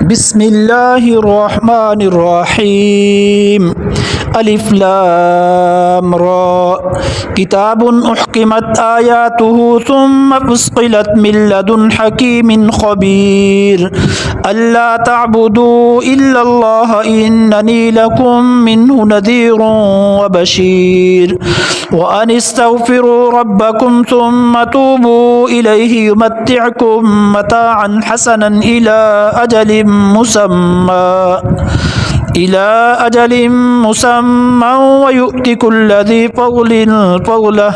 بسم الله الرحمن الرحيم ألف لام را كتاب أحكمت آياته ثم فصلت من لدن حكيم خبير ألا تعبدوا إلا الله إنني لكم منه نذير وبشير وأن استغفروا ربكم ثم توبوا إليه يمتعكم متاعا حسنا إلى أجل مسمى ويؤت كل ذي فضل فضله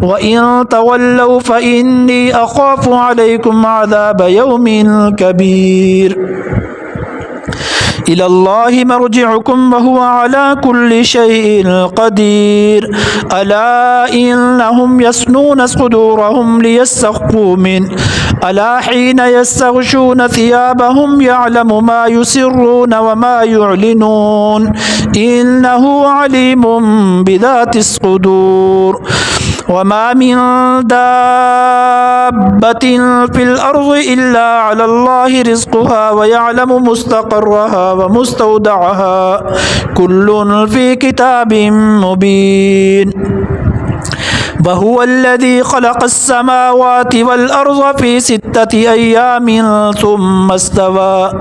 وإن تولوا فإني أخاف عليكم عذاب يوم كبير إلى الله مرجعكم وهو على كل شيء قدير ألا إنهم يسنون صدورهم ليستخفوا منه ألا حين يستغشون ثيابهم يعلم ما يسرون وما يعلنون إنه عليم بذات الصدور وما من دابة في الأرض إلا على الله رزقها ويعلم مستقرها ومستودعها كل في كتاب مبين وهو الذي خلق السماوات والأرض في 6 أيام ثم استوى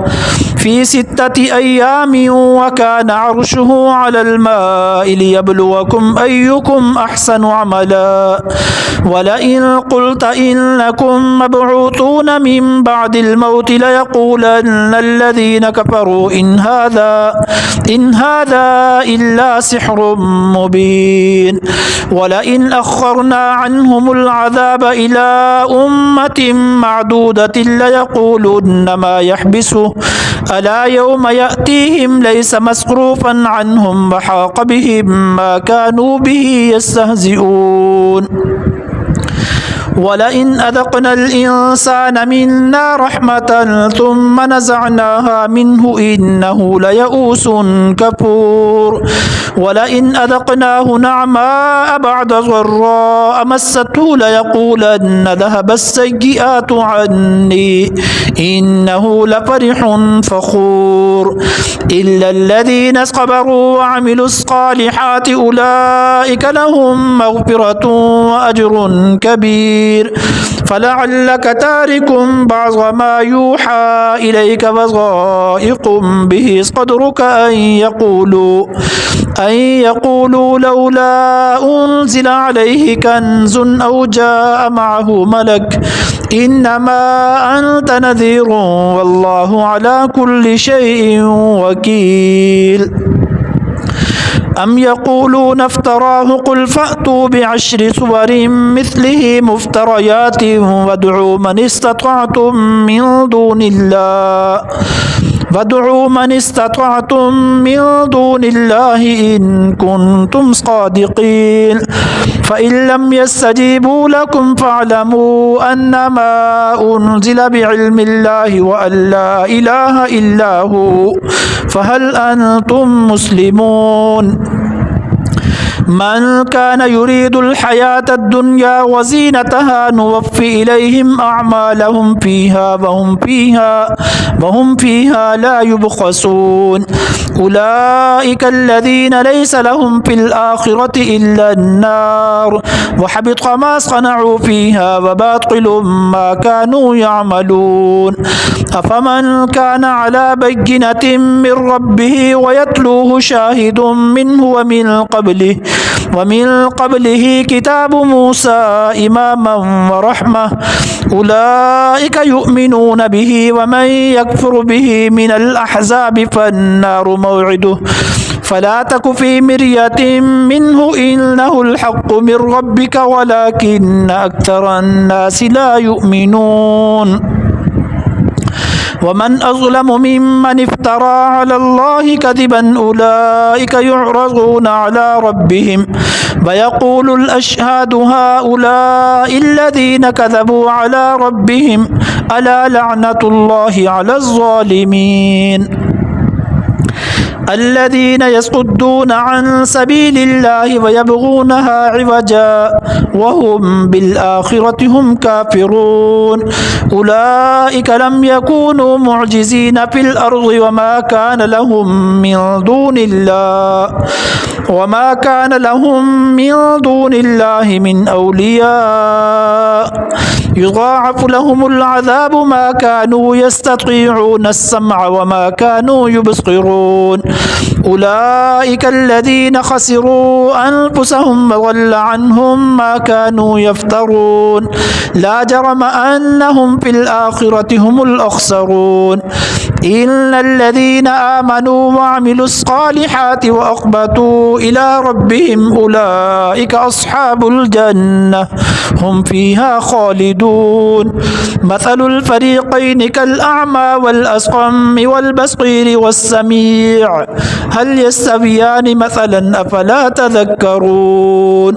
في 6 أيام وكان عرشه على الماء ليبلوكم أيكم أحسن عملا ولئن قلت إنكم مبعوثون من بعد الموت ليقولن الذين كفروا إن هذا إلا سحر مبين ولئن أخرنا عنهم العذاب إلى أمة معدودة ليقولن ما يحبسه ألا يوم يأتيهم ليس مصروفا عنهم وحاق بهم ما كانوا به يستهزئون ولئن أذقنا الإنسان منا رحمة ثم نزعناها منه إنه ليئوس كفور ولئن أذقناه نعماء بعد ضراء مسته ليقولن ذهب السيئات عني إنه لفرح فخور إلا الذين صبروا وعملوا الصالحات أولئك لهم مغفرة وأجر كبير فلعلك تارك بعض ما يوحى إليك وضائق به صدرك أن يقولوا لولا أنزل عليه كنز أو جاء معه ملك إنما أنت نذير والله على كل شيء وكيل أم يقولون افتراه قل فأتوا بعشر سور مثله مفتريات وادعوا من استطعتم من دون الله إن كنتم صادقين فإن لم يستجيبوا لكم فاعلموا أنما أنزل بعلم الله وأن لا إله إلا هو فهل أنتم مسلمون من كان يريد الحياة الدنيا وزينتها نوفي إليهم أعمالهم فيها وهم فيها لا يبخسون أولئك الذين ليس لهم في الآخرة إلا النار وحبط ما صنعوا فيها وباطل ما كانوا يعملون أفمن كان على بينة من ربه ويتلوه شاهد منه ومن قبله كتاب موسى إماما ورحمة أولئك يؤمنون به ومن يكفر به من الأحزاب فالنار موعده فلا تك في مرية منه إنه الحق من ربك ولكن أكثر الناس لا يؤمنون ومن أظلم ممن افترى على الله كذبا أولئك يعرضون على ربهم ويقول الأشهاد هؤلاء الذين كذبوا على ربهم ألا لعنة الله على الظالمين الذين يصدون عن سبيل الله ويبغونها عوجا وهم بالآخرة هم كافرون أولئك لم يكونوا معجزين في الأرض وما كان لهم من دون الله من أولياء يضاعف لهم العذاب ما كانوا يستطيعون السمع وما كانوا يبصرون أولئك الذين خسروا أنفسهم وضل عنهم ما كانوا يفترون لا جرم أنهم في الآخرة هم الأخسرون إن الذين آمنوا وعملوا الصالحات وأخبتوا إلى ربهم أولئك أصحاب الجنة هم فيها خالدون مثل الفريقين كالأعمى والأسقم والبصير والسميع هل يستويان مثلا أفلا تذكرون